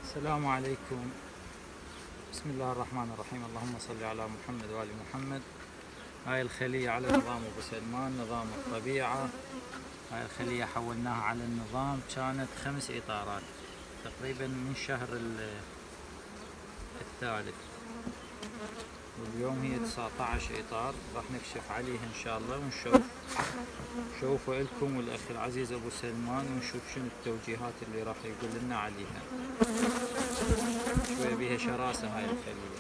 السلام عليكم. بسم الله الرحمن الرحيم. اللهم صل على محمد وآل محمد. هاي الخلية على نظام أبو سلمان، نظام الطبيعة. هاي الخلية حولناها على النظام، كانت 5 إطارات تقريبا من شهر الثالث، واليوم هي 19 إطار. راح نكشف عليها إن شاء الله ونشوفوا لكم والأخ العزيز أبو سلمان، ونشوف شنو التوجيهات اللي راح يقول لنا عليها. شوية بيها شراسة هاي الخلية.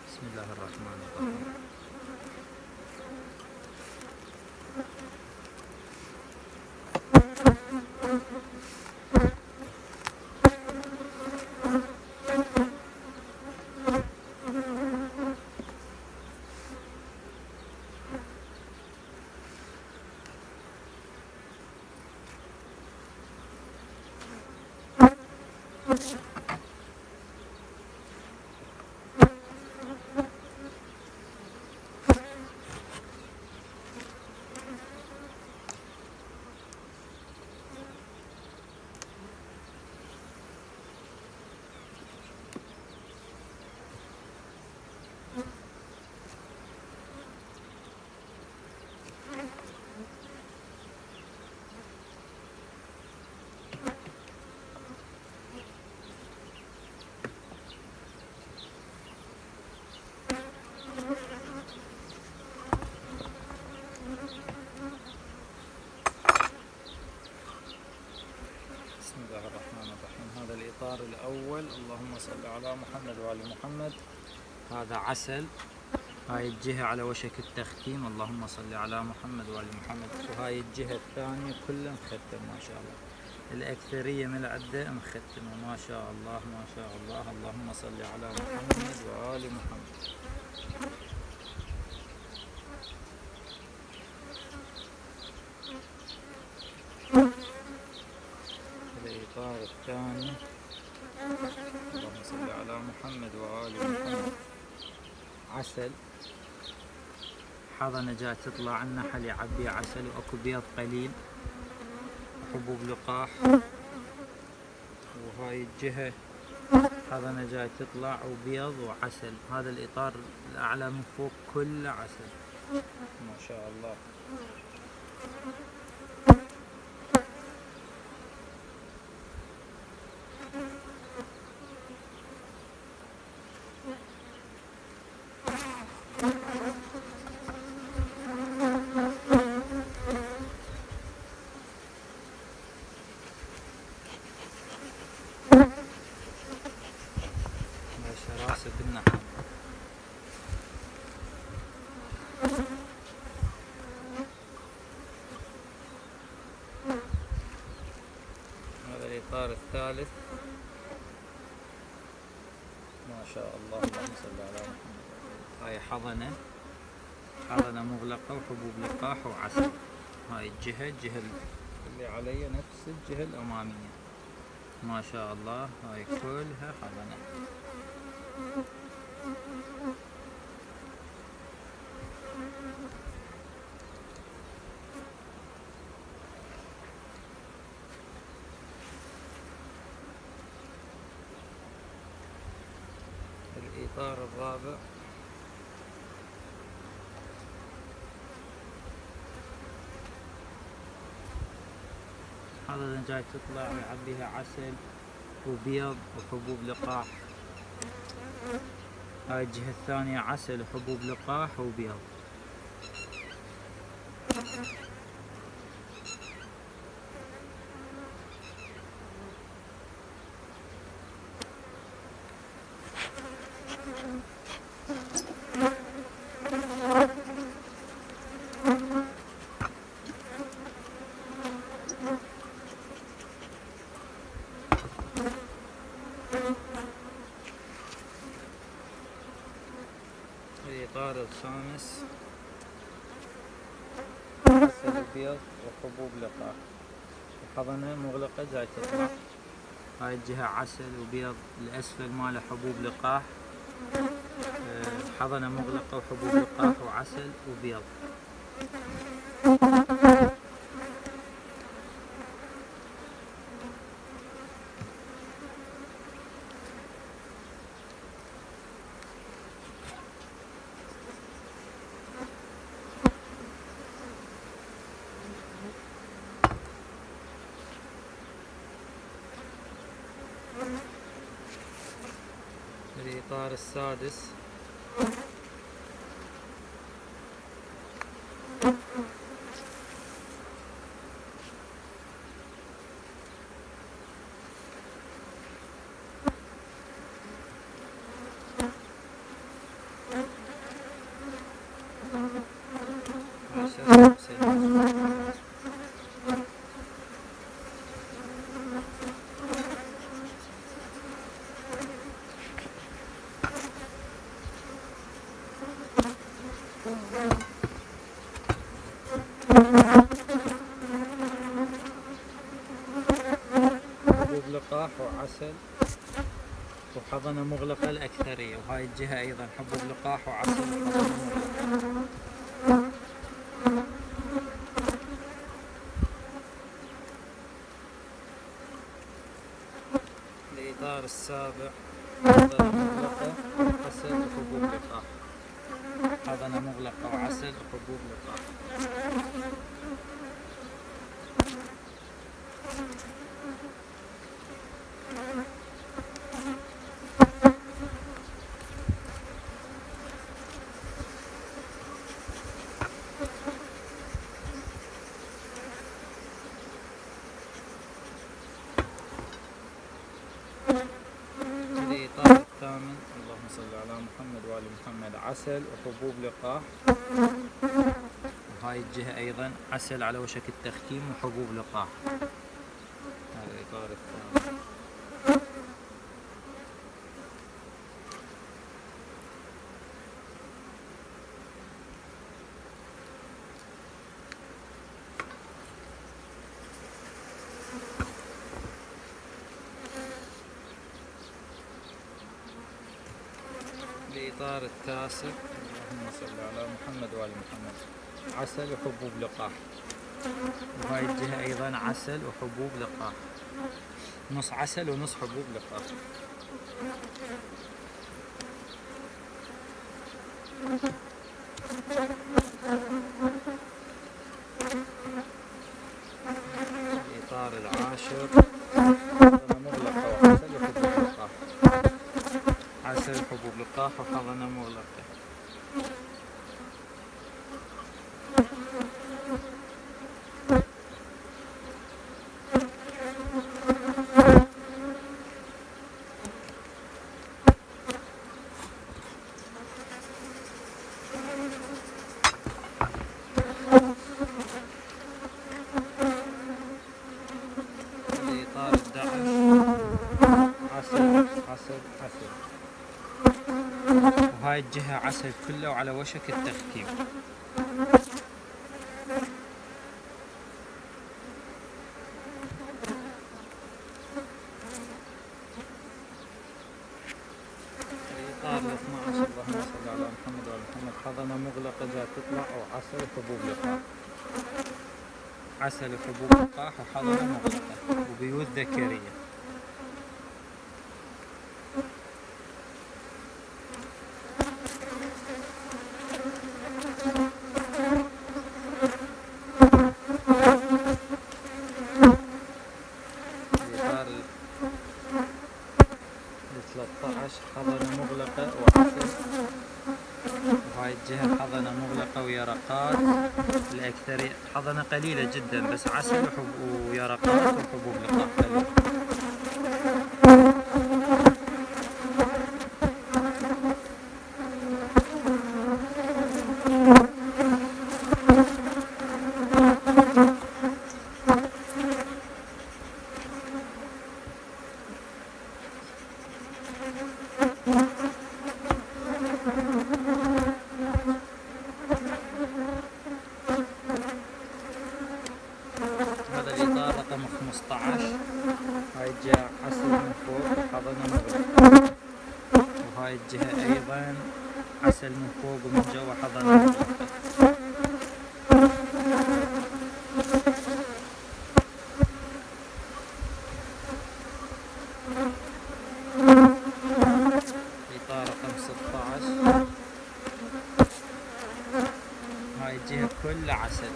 بسم الله الرحمن الرحيم. بسم الله الرحمن الرحيم. هذا الإطار الأول، اللهم صل على محمد وآل محمد. هذا عسل، هاي الجهة على وشك التختيم، اللهم صل على محمد وآل محمد. وهاي الجهة الثانية كلها مختم ما شاء الله، الأكثرية من العدة مختمة ما شاء الله ما شاء الله. اللهم صل على محمد وآل محمد. الإطار الثاني، اللهم صل على محمد وآل محمد. عسل، حضنة جاي تطلع النحل يعبي عسل، واكو بيض قليل، حبوب لقاح. وهاي الجهة حضنة جاي تطلع وبيض وعسل. هذا الإطار الأعلى من فوق كله عسل ما شاء الله. شراسة النحل. هذا الإطار الثالث ما شاء الله، اللهم صل على محمد. هاي حضنة مغلقة وحبوب لقاح وعسل. هاي الجهة اللي علي نفس الجهة الأمامية ما شاء الله. هاي كلها حضنة. الإطار الرابع، هذا جاي تطلع ويعبيها عسل وبيض وحبوب لقاح. هاي الجهة الثانية عسل وحبوب لقاح وبيض. الإطار الخامس، عسل وبيض وحبوب لقاح، حضنة مغلقة جاي تطلع. هاي الجهة عسل وبيض، الأسفل ماله حبوب لقاح، حضنة مغلقة وحبوب لقاح وعسل وبيض. الإطار السادس حبوب لقاح وعسل وحضنة مغلقة الأكثرية، وهاي الجهة أيضا حبوب لقاح وعسل وحضنة مغلقة. الإطار السابع حضنة مغلقة وعسل وحبوب لقاح، حضنة مغلقة وعسل وحبوب لقاح. الإطار الثامن اللهم صل على محمد وآل محمد عسل وحبوب لقاح، وهاي الجهة أيضا عسل على وشك التختيم وحبوب لقاح. هذا الإطار الثامن. الإطار التاسع اللهم صل على محمد وآل محمد عسل وحبوب لقاح، وهاي الجهة أيضا عسل وحبوب لقاح، نص عسل ونص حبوب لقاح. الإطار العاشر حضنة مغلقة وعسل وحبوب لقاح، عسل وحبوب لقاح وحضنة مغلقة. الإطار الداعش عسل عسل عسل، وهاي الجهة عسل كله وعلى وشك التختيم. الإطار ال12 اللهم صل على محمد وآل محمد حضنة مغلقة ذات تطلع أو عسل وحبوب لقاح، عسل وحبوب لقاح وحضنة مغلقة وبيوت ذكرية. الإطار ال13 حضنة مغلقة وعسل، وهاي الجهة حضنة مغلقة ويرقات الأكثرية، حضنة قليلة جدا بس عسل ويرقات وحبوب لقاح قليل. هذا الإطار رقم 15، هاي الجهة عسل من فوق وحضنة مغلقة، وهاي الجهة أيضا عسل من فوق ومن جوا حضنة مغلقة. كله عسل.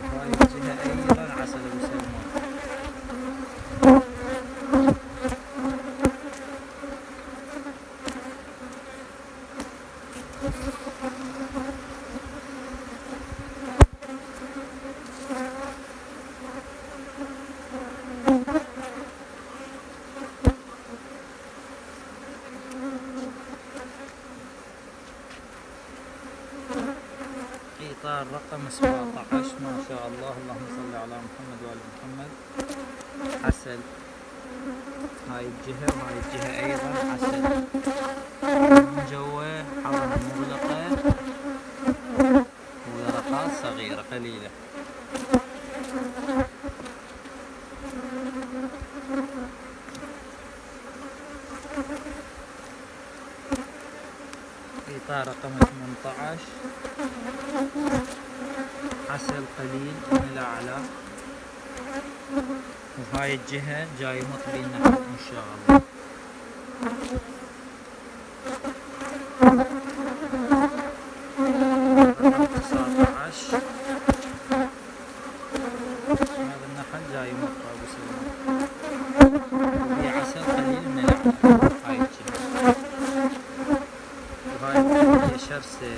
وهاي الجهة أيضا عسل أبو سلمان. إطار رقم 17 ما شاء الله، اللهم صل على محمد وآل محمد. عسل. هاي الجهة وهاي الجهة أيضا عسل. من جوا حظر مغلقة وورقات صغيرة قليلة. إطار رقم 18 عسل قليل من الأعلى. وهاي الجهة جاي مطبي النحل إن شاء الله. رقم 19 هذا النحل جاي مطبي أبو سلمان. وفي عسل قليل من الأعلى. هاي الجهة. وهاي الجهة شرسة.